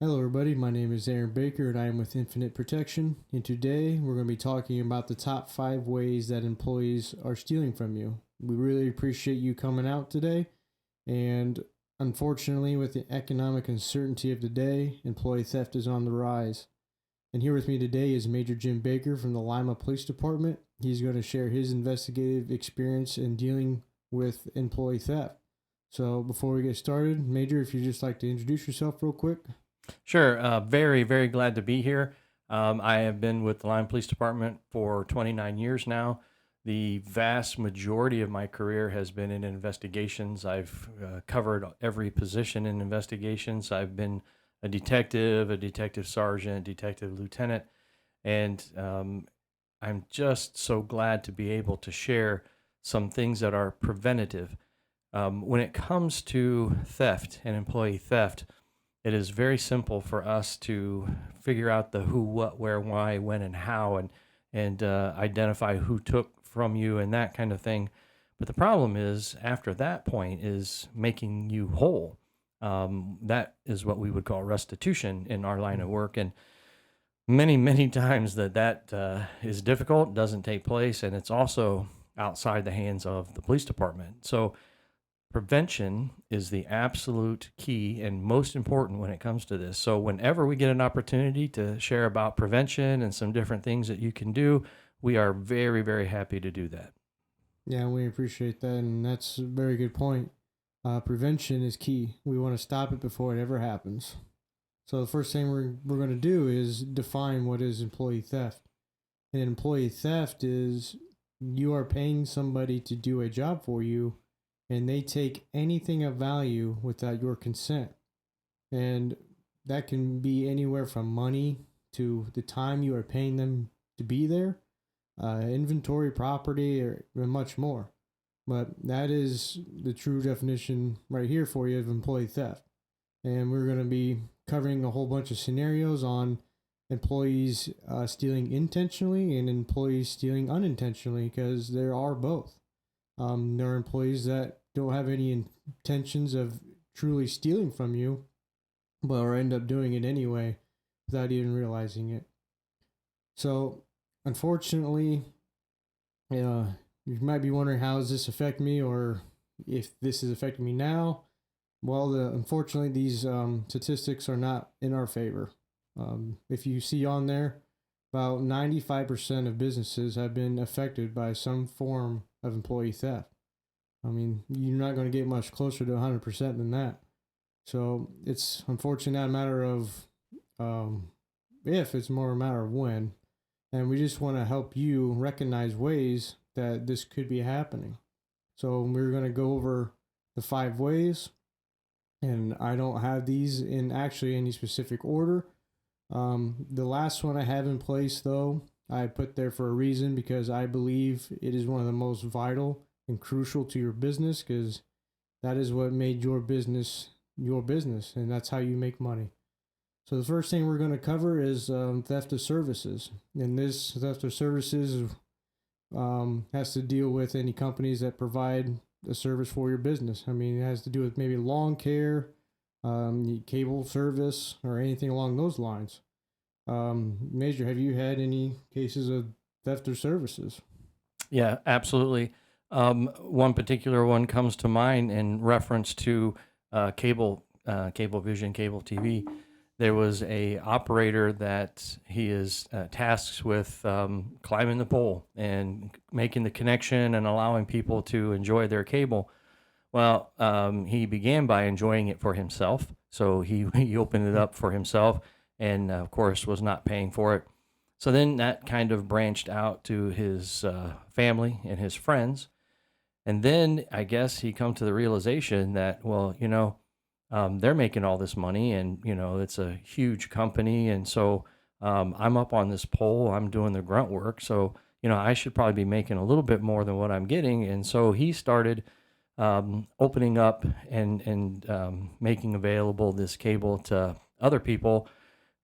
Hello, everybody. My name is Aaron Baker, and I am with Infinite Protection. And today we're going to be talking about the top 5 ways that employees are stealing from you. We really appreciate you coming out today. And unfortunately, with the economic uncertainty of today, employee theft is on the rise. And here with me today is Major Jim Baker from the Lima Police Department. He's going to share his investigative experience in dealing with employee theft. So before we get started, Major, if you'd just like to introduce yourself real quick. Sure. Very, very glad to be here. I have been with the Lime Police Department for 29 years now. The vast majority of my career has been in investigations. I've covered every position in investigations. I've been a detective sergeant, detective lieutenant, and I'm just so glad to be able to share some things that are preventative. When it comes to theft and employee theft, it is very simple for us to figure out the who, what, where, why, when, and how, and identify who took from you and that kind of thing. But the problem is, after that point, is making you whole. That is what we would call restitution in our line of work, and many times that is difficult, doesn't take place, and it's also outside the hands of the police department. So prevention is the absolute key and most important when it comes to this. So, whenever we get an opportunity to share about prevention and some different things that you can do, we are very, very happy to do that. Yeah, we appreciate that, and that's a very good point. Prevention is key. We want to stop it before it ever happens. So the first thing we're going to do is define what is employee theft. And employee theft is you are paying somebody to do a job for you, and they take anything of value without your consent. And that can be anywhere from money to the time you are paying them to be there, inventory, property, or much more. But that is the true definition right here for you of employee theft. And we're going to be covering a whole bunch of scenarios on employees stealing intentionally and employees stealing unintentionally, because there are both. There are employees that don't have any intentions of truly stealing from you, but or end up doing it anyway without even realizing it. So, unfortunately, you might be wondering, how does this affect me, or if this is affecting me now. Well, unfortunately, these statistics are not in our favor. If you see on there, about 95% of businesses have been affected by some form of employee theft. I mean, you're not going to get much closer to 100% than that. So it's unfortunately not a matter of if, it's more a matter of when. And we just want to help you recognize ways that this could be happening. So we're going to go over the 5 ways, and I don't have these in actually any specific order. The last one I have in place, though, I put there for a reason, because I believe it is one of the most vital and crucial to your business, because that is what made your business, and that's how you make money. So the first thing we're going to cover is theft of services, and this theft of services has to deal with any companies that provide a service for your business. I mean, it has to do with maybe lawn care, cable service, or anything along those lines. Major, have you had any cases of theft of services? Yeah, absolutely. One particular one comes to mind in reference to cable vision, cable TV. There was a operator that he is tasked with climbing the pole and making the connection and allowing people to enjoy their cable. Well, he began by enjoying it for himself, so he opened it up for himself, and of course was not paying for it. So then that kind of branched out to his family and his friends, and then I guess he come to the realization that, well, they're making all this money, and it's a huge company, and so I'm up on this pole, I'm doing the grunt work, so I should probably be making a little bit more than what I'm getting, and so he started opening up and making available this cable to other people,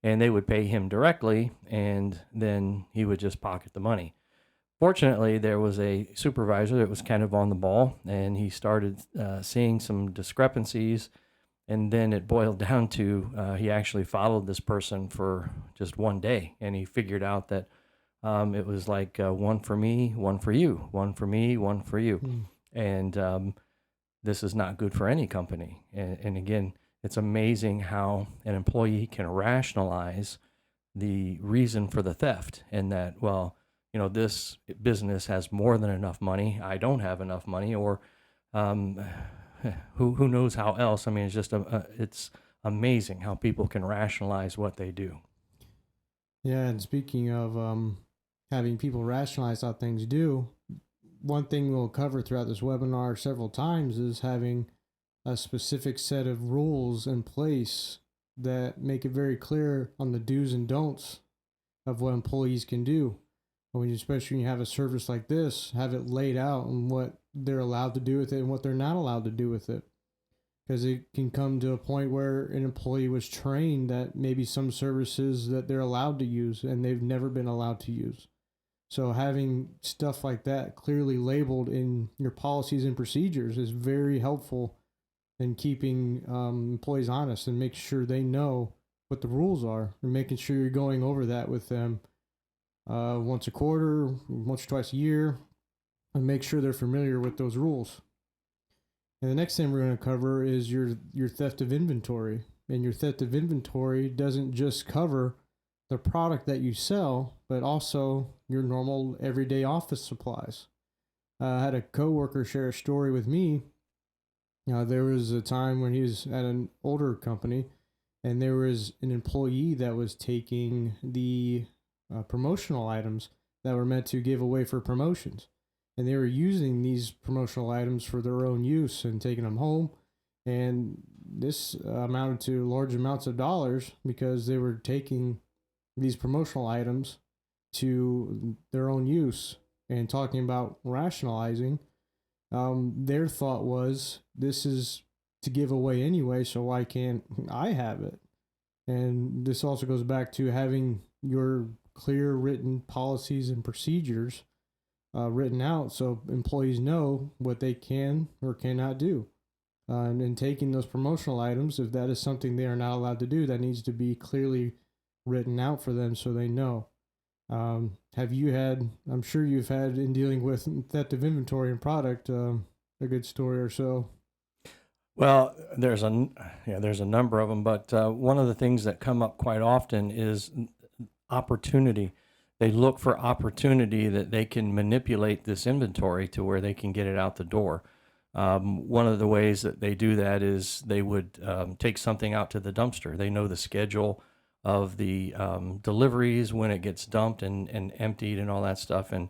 and they would pay him directly, and then he would just pocket the money. Fortunately, there was a supervisor that was kind of on the ball, and he started seeing some discrepancies, And then it boiled down to he actually followed this person for just one day, and he figured out that it was like one for me, one for you, one for me, one for you. Mm. And this is not good for any company. And again, it's amazing how an employee can rationalize the reason for the theft, and that, well, this business has more than enough money. I don't have enough money, or um, who knows how else. I mean, it's just it's amazing how people can rationalize what they do. Yeah, and speaking of having people rationalize how things do, one thing we'll cover throughout this webinar several times is having a specific set of rules in place that make it very clear on the do's and don'ts of what employees can do. When you, especially when you have a service like this, have it laid out and what they're allowed to do with it and what they're not allowed to do with it. Because it can come to a point where an employee was trained that maybe some services that they're allowed to use and they've never been allowed to use. So having stuff like that clearly labeled in your policies and procedures is very helpful in keeping employees honest and make sure they know what the rules are, and making sure you're going over that with them once a quarter, once or twice a year, and make sure they're familiar with those rules. And the next thing we're going to cover is your theft of inventory. And your theft of inventory doesn't just cover the product that you sell, but also your normal everyday office supplies. I had a coworker share a story with me. There was a time when he was at an older company, and there was an employee that was taking the promotional items that were meant to give away for promotions. And they were using these promotional items for their own use and taking them home. And this amounted to large amounts of dollars because they were taking these promotional items to their own use. And talking about rationalizing, their thought was, this is to give away anyway, so why can't I have it? And this also goes back to having your clear written policies and procedures written out so employees know what they can or cannot do. And taking those promotional items, if that is something they are not allowed to do, that needs to be clearly written out for them so they know. Have you had, I'm sure you've had in dealing with theft of inventory and product, a good story or so? Well, there's a number of them, but one of the things that come up quite often is opportunity. They look for opportunity that they can manipulate this inventory to where they can get it out the door. One of the ways that they do that is they would take something out to the dumpster. They know the schedule of the deliveries, when it gets dumped and emptied and all that stuff. And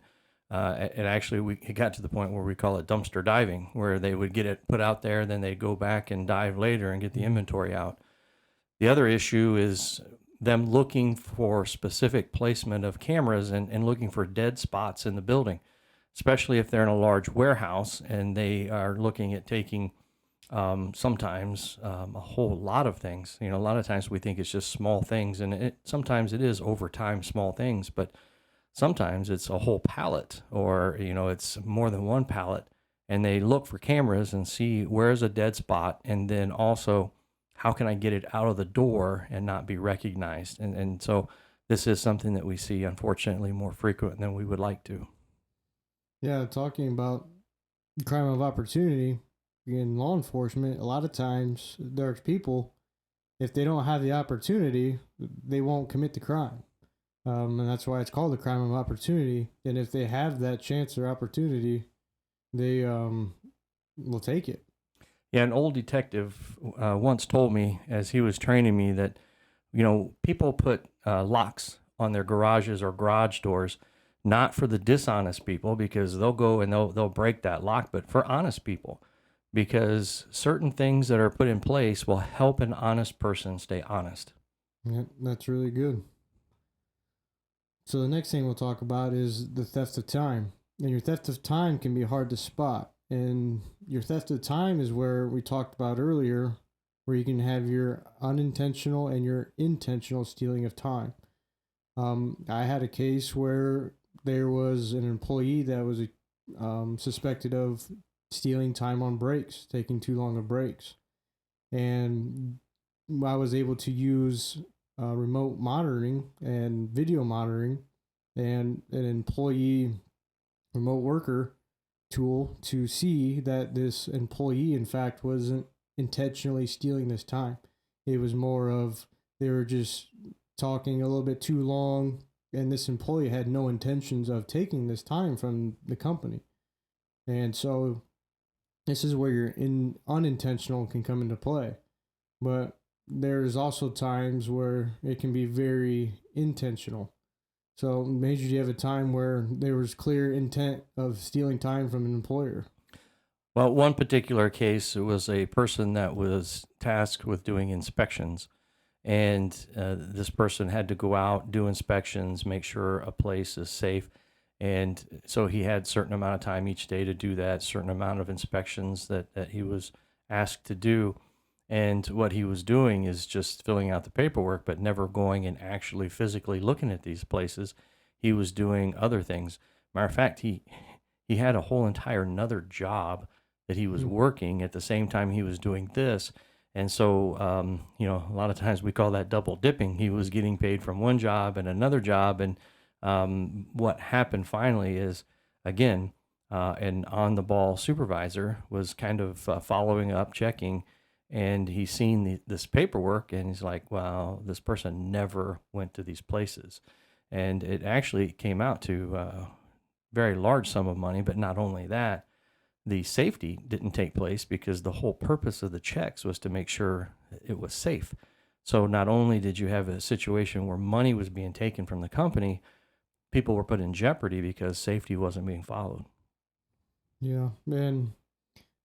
it got to the point where we call it dumpster diving, where they would get it put out there, then they'd go back and dive later and get the inventory out. The other issue is them looking for specific placement of cameras and looking for dead spots in the building, especially if they're in a large warehouse and they are looking at taking sometimes a whole lot of things. A lot of times we think it's just small things, and sometimes it is over time small things, but sometimes it's a whole pallet, or it's more than one pallet, and they look for cameras and see where's a dead spot, and then also how can I get it out of the door and not be recognized. And so this is something that we see, unfortunately, more frequent than we would like to. Yeah, talking about crime of opportunity in law enforcement, a lot of times there's people, if they don't have the opportunity, they won't commit the crime. And that's why it's called the crime of opportunity. And if they have that chance or opportunity, they will take it. Yeah, an old detective once told me, as he was training me, that people put locks on their garages or garage doors, not for the dishonest people, because they'll go and they'll break that lock, but for honest people, because certain things that are put in place will help an honest person stay honest. Yeah, that's really good. So the next thing we'll talk about is the theft of time. And your theft of time can be hard to spot. And your theft of time is where we talked about earlier, where you can have your unintentional and your intentional stealing of time. I had a case where there was an employee that was suspected of stealing time on breaks, taking too long of breaks. and I was able to use remote monitoring and video monitoring and an employee remote worker tool to see that this employee, in fact, wasn't intentionally stealing this time. It was more of they were just talking a little bit too long, and this employee had no intentions of taking this time from the company. And so this is where your unintentional can come into play. But there's also times where it can be very intentional. So, Major, do you have a time where there was clear intent of stealing time from an employer? Well, one particular case, it was a person that was tasked with doing inspections. And this person had to go out, do inspections, make sure a place is safe. And so he had a certain amount of time each day to do that, certain amount of inspections that he was asked to do. And what he was doing is just filling out the paperwork, but never going and actually physically looking at these places. He was doing other things. Matter of fact, he had a whole entire another job that he was working at the same time he was doing this. And so, a lot of times we call that double dipping. He was getting paid from one job and another job. And what happened finally is, again, an on the ball supervisor was kind of following up, checking, and he's seen this paperwork, and he's like, well, this person never went to these places. And it actually came out to a very large sum of money. But not only that, the safety didn't take place because the whole purpose of the checks was to make sure it was safe. So not only did you have a situation where money was being taken from the company, people were put in jeopardy because safety wasn't being followed. Yeah, and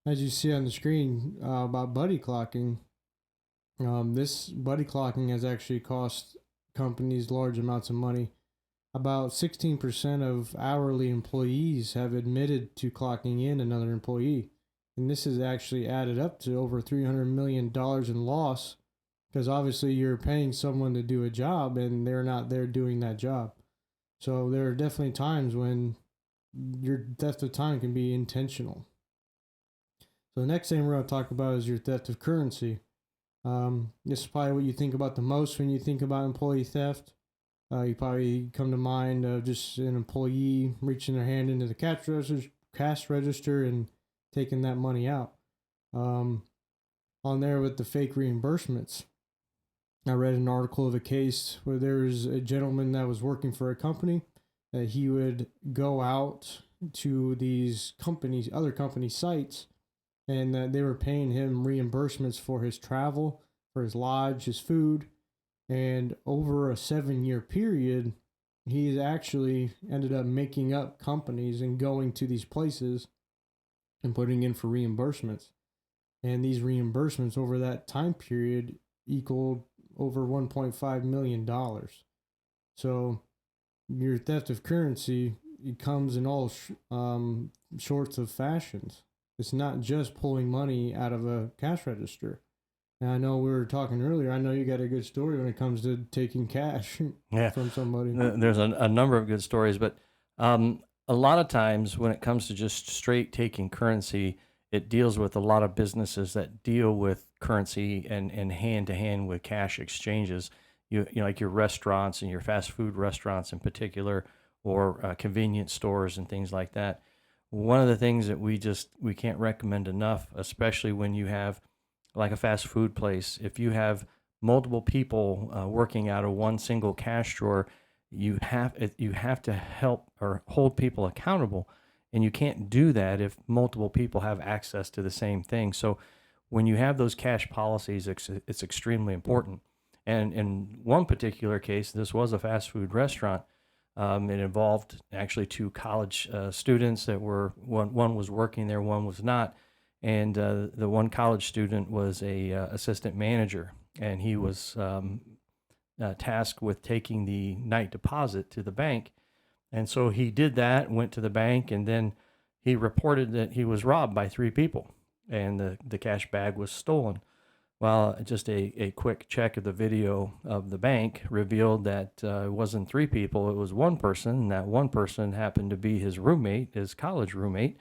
as you see on the screen about buddy clocking, this buddy clocking has actually cost companies large amounts of money. About 16% of hourly employees have admitted to clocking in another employee. And this has actually added up to over $300 million in loss because obviously you're paying someone to do a job and they're not there doing that job. So there are definitely times when your theft of time can be intentional. So the next thing we're going to talk about is your theft of currency. This is probably what you think about the most when you think about employee theft. You probably come to mind of just an employee reaching their hand into the cash register and taking that money out. On there with the fake reimbursements, I read an article of a case where there was a gentleman that was working for a company that he would go out to these companies, other company sites, and they were paying him reimbursements for his travel, for his lodge, his food. And over a 7-year period, he actually ended up making up companies and going to these places and putting in for reimbursements. And these reimbursements over that time period equaled over $1.5 million. So your theft of currency, it comes in all sorts of fashions. It's not just pulling money out of a cash register. And I know we were talking earlier. I know you got a good story when it comes to taking cash from somebody. There's a number of good stories, but a lot of times when it comes to just straight taking currency, it deals with a lot of businesses that deal with currency and hand to hand with cash exchanges. You know, like your restaurants and your fast food restaurants in particular, or convenience stores and things like that. One of the things that we can't recommend enough, especially when you have like a fast food place, if you have multiple people working out of one single cash drawer, you have to help or hold people accountable, and you can't do that if multiple people have access to the same thing. So when you have those cash policies, it's extremely important. And in one particular case, this was a fast food restaurant. It involved actually two college students that were one was working there, one was not. And the one college student was a assistant manager, and he was tasked with taking the night deposit to the bank. And so he did that, went to the bank, and then he reported that he was robbed by 3 people, and the cash bag was stolen. Well, just a quick check of the video of the bank revealed that it wasn't 3 people, it was one person, and that one person happened to be his roommate, his college roommate.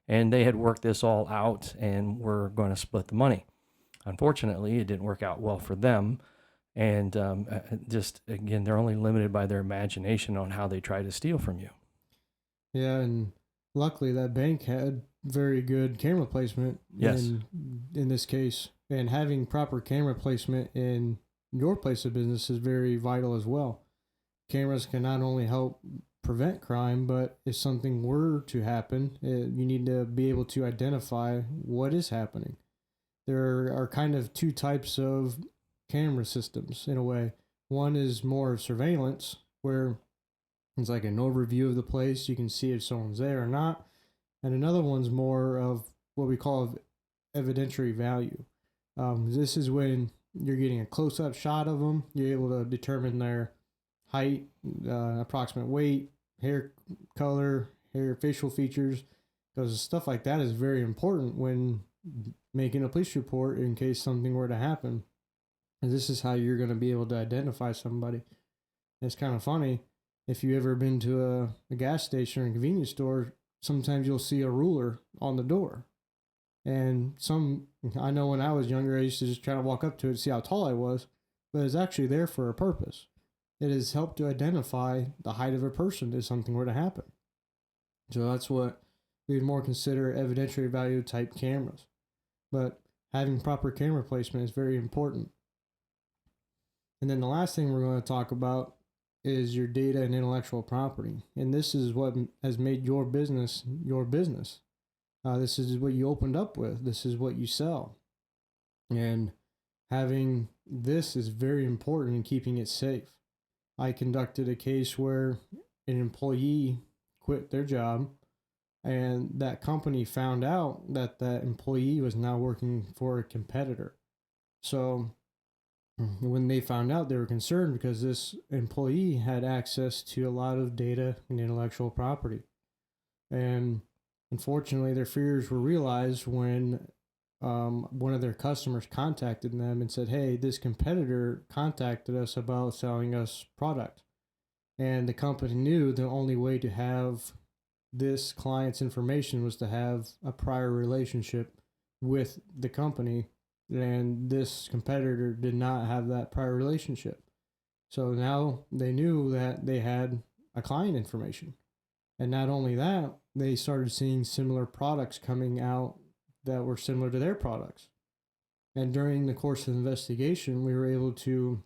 And they had worked this all out and were going to split the money. Unfortunately, it didn't work out well for them. And just, again, they're only limited by their imagination on how they try to steal from you. Yeah, and luckily that bank had very good camera placement Yes. in this case. And having proper camera placement in your place of business is very vital as well. Cameras can not only help prevent crime, but if something were to happen, you need to be able to identify what is happening. There are kind of two types of camera systems in a way. One is more surveillance, where it's like an overview of the place. You can see if someone's there or not. And another one's more of what we call evidentiary value. This is when you're getting a close up shot of them. You're able to determine their height, approximate weight, hair color, hair facial features, because stuff like that is very important when making a police report in case something were to happen. And this is how you're going to be able to identify somebody. It's kind of funny. If you ever been to a gas station or a convenience store, sometimes you'll see a ruler on the door. And I know when I was younger, I used to just try to walk up to it to see how tall I was, but it's actually there for a purpose. It has helped to identify the height of a person if something were to happen. So that's what we would more consider evidentiary value type cameras. But having proper camera placement is very important. And then the last thing we're going to talk about is your data and intellectual property. And this is what has made your business your business. This is what you opened up with. This is what you sell. And having this is very important in keeping it safe. I conducted a case where an employee quit their job, and that company found out that that employee was now working for a competitor. So when they found out, they were concerned because this employee had access to a lot of data and intellectual property. And unfortunately, their fears were realized when one of their customers contacted them and said, "Hey, this competitor contacted us about selling us product." And the company knew the only way to have this client's information was to have a prior relationship with the company, and this competitor did not have that prior relationship. So now they knew that they had a client information. And not only that, they started seeing similar products coming out that were similar to their products. And during the course of the investigation, we were able to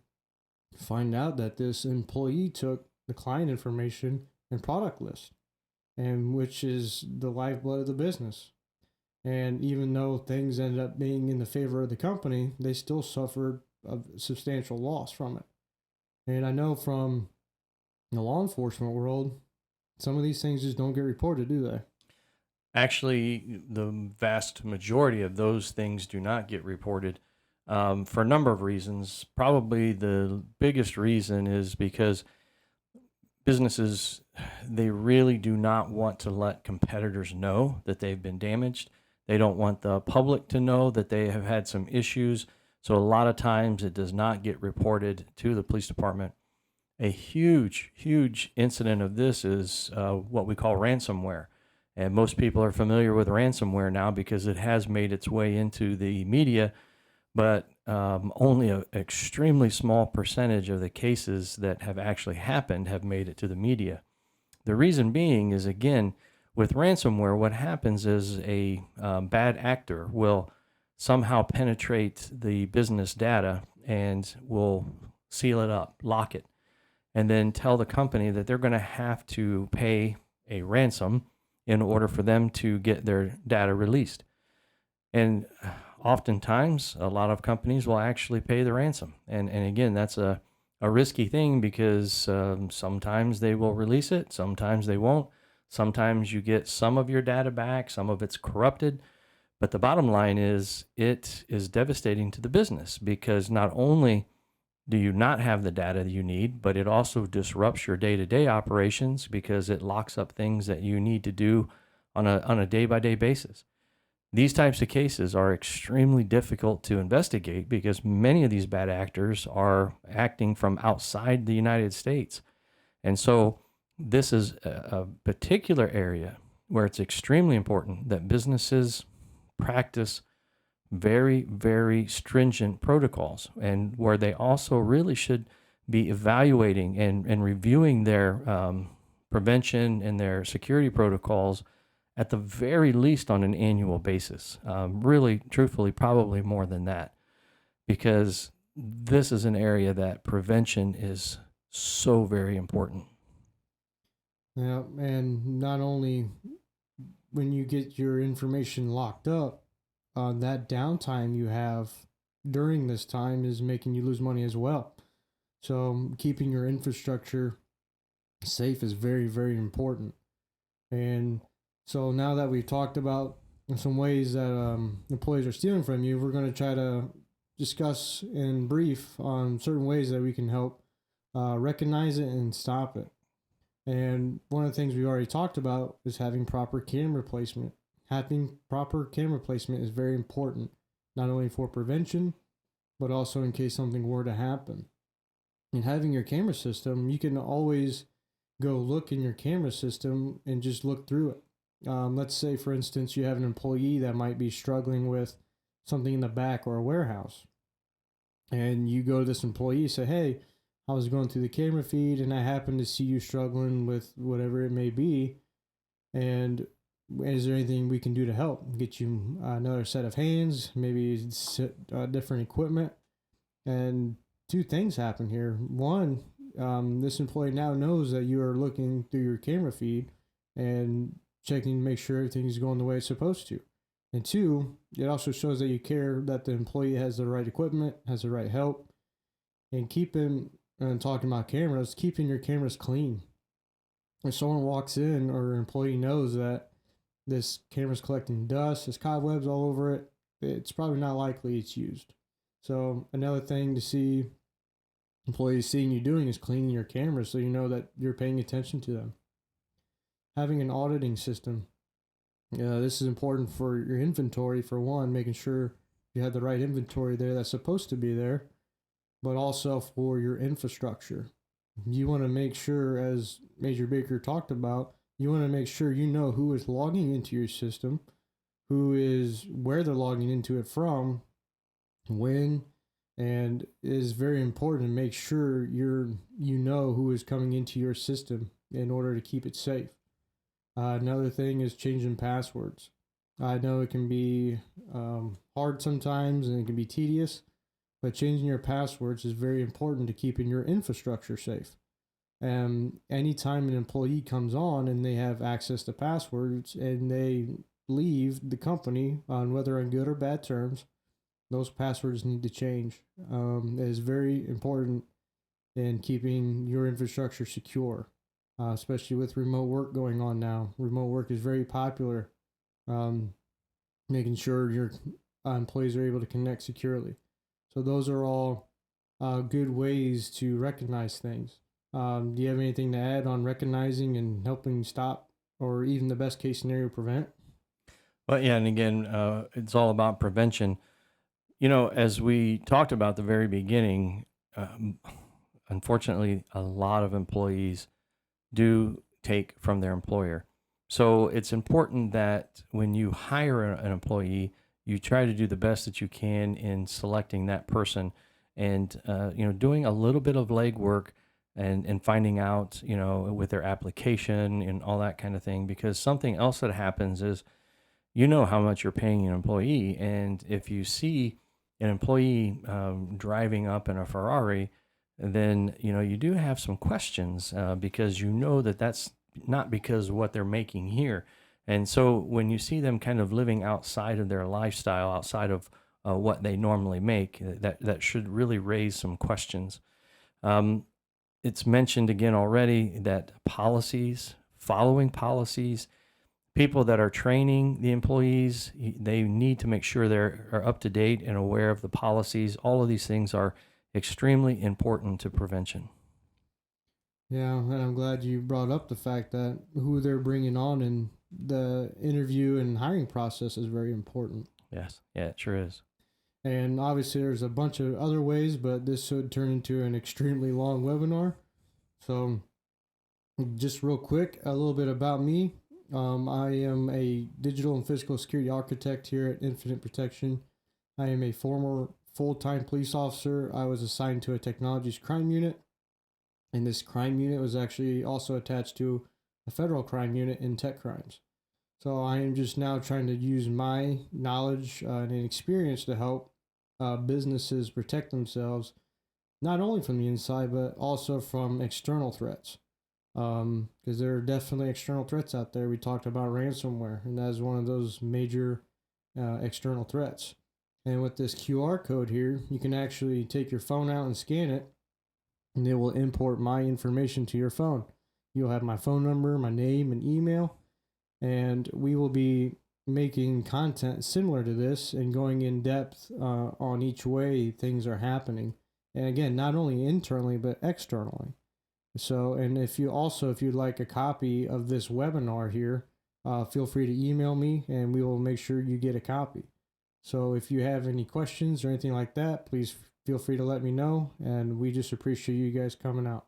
find out that this employee took the client information and product list, and which is the lifeblood of the business. And even though things ended up being in the favor of the company, they still suffered a substantial loss from it. And I know from the law enforcement world, some of these things just don't get reported, do they? Actually, the vast majority of those things do not get reported for a number of reasons. Probably the biggest reason is because businesses, they really do not want to let competitors know that they've been damaged. They don't want the public to know that they have had some issues. So a lot of times it does not get reported to the police department. A huge, huge incident of this is what we call ransomware. And most people are familiar with ransomware now because it has made its way into the media, but only an extremely small percentage of the cases that have actually happened have made it to the media. The reason being is, again, with ransomware, what happens is a bad actor will somehow penetrate the business data and will seal it up, lock it, and then tell the company that they're going to have to pay a ransom in order for them to get their data released. And oftentimes, a lot of companies will actually pay the ransom. And again, that's a risky thing because sometimes they will release it, sometimes they won't. Sometimes you get some of your data back, some of it's corrupted. But the bottom line is it is devastating to the business because not only do you not have the data that you need, but it also disrupts your day-to-day operations because it locks up things that you need to do on a day-by-day basis. These types of cases are extremely difficult to investigate because many of these bad actors are acting from outside the United States. And so this is a particular area where it's extremely important that businesses practice very, very stringent protocols, and where they also really should be evaluating and reviewing their prevention and their security protocols at the very least on an annual basis. Really, truthfully, probably more than that, because this is an area that prevention is so very important. Yeah, and not only when you get your information locked up, that downtime you have during this time is making you lose money as well. So keeping your infrastructure safe is very, very important. And so now that we've talked about some ways that employees are stealing from you, we're going to try to discuss in brief on certain ways that we can help recognize it and stop it. And one of the things we already talked about is having proper camera placement. Having proper camera placement is very important, not only for prevention, but also in case something were to happen. And having your camera system, you can always go look in your camera system and just look through it. Let's say, for instance, you have an employee that might be struggling with something in the back or a warehouse. And you go to this employee and say, hey, I was going through the camera feed and I happened to see you struggling with whatever it may be. And is there anything we can do to help? Get you another set of hands, maybe different equipment. And two things happen here. One, this employee now knows that you are looking through your camera feed and checking to make sure everything's going the way it's supposed to. And two, it also shows that you care that the employee has the right equipment, has the right help, and and talking about cameras, keeping your cameras clean. If someone walks in or an employee knows that this camera's collecting dust, there's cobwebs all over it, it's probably not likely it's used. So another thing to see employees seeing you doing is cleaning your cameras so you know that you're paying attention to them. Having an auditing system. This is important for your inventory, for one, making sure you have the right inventory there that's supposed to be there, but also for your infrastructure. You want to make sure, as Major Baker talked about, you want to make sure you know who is logging into your system, where they're logging into it from, when, and it is very important to make sure you know who is coming into your system in order to keep it safe. Another thing is changing passwords. I know it can be hard sometimes and it can be tedious, but changing your passwords is very important to keeping your infrastructure safe. And anytime an employee comes on and they have access to passwords and they leave the company on whether on good or bad terms, those passwords need to change. It is very important in keeping your infrastructure secure, especially with remote work going on now. Remote work is very popular, making sure your employees are able to connect securely. So those are all good ways to recognize things. Do you have anything to add on recognizing and helping stop, or even the best case scenario, prevent? Well, yeah, and again, it's all about prevention. As we talked about at the very beginning, unfortunately, a lot of employees do take from their employer. So it's important that when you hire an employee, you try to do the best that you can in selecting that person, and doing a little bit of legwork and finding out with their application and all that kind of thing. Because something else that happens is how much you're paying an employee, and if you see an employee driving up in a Ferrari, then you do have some questions, because that's not because of what they're making here. And so when you see them kind of living outside of their lifestyle, outside of what they normally make, that should really raise some questions. It's mentioned again already that following policies, people that are training the employees, they need to make sure they're up to date and aware of the policies. All of these things are extremely important to prevention. Yeah, and I'm glad you brought up the fact that who they're bringing on in the interview and hiring process is very important. Yes. Yeah, it sure is. And obviously, there's a bunch of other ways, but this should turn into an extremely long webinar. So, just real quick, a little bit about me. I am a digital and physical security architect here at Infinite Protection. I am a former full-time police officer. I was assigned to a technologies crime unit, and this crime unit was actually also attached to a federal crime unit in tech crimes. So I am just now trying to use my knowledge and experience to help businesses protect themselves, not only from the inside, but also from external threats. Because there are definitely external threats out there. We talked about ransomware, and that is one of those major external threats. And with this QR code here, you can actually take your phone out and scan it, and it will import my information to your phone. You'll have my phone number, my name, and email, and we will be making content similar to this and going in depth on each way things are happening. And again, not only internally, but externally. So, and if you'd like a copy of this webinar here, feel free to email me and we will make sure you get a copy. So if you have any questions or anything like that, please feel free to let me know. And we just appreciate you guys coming out.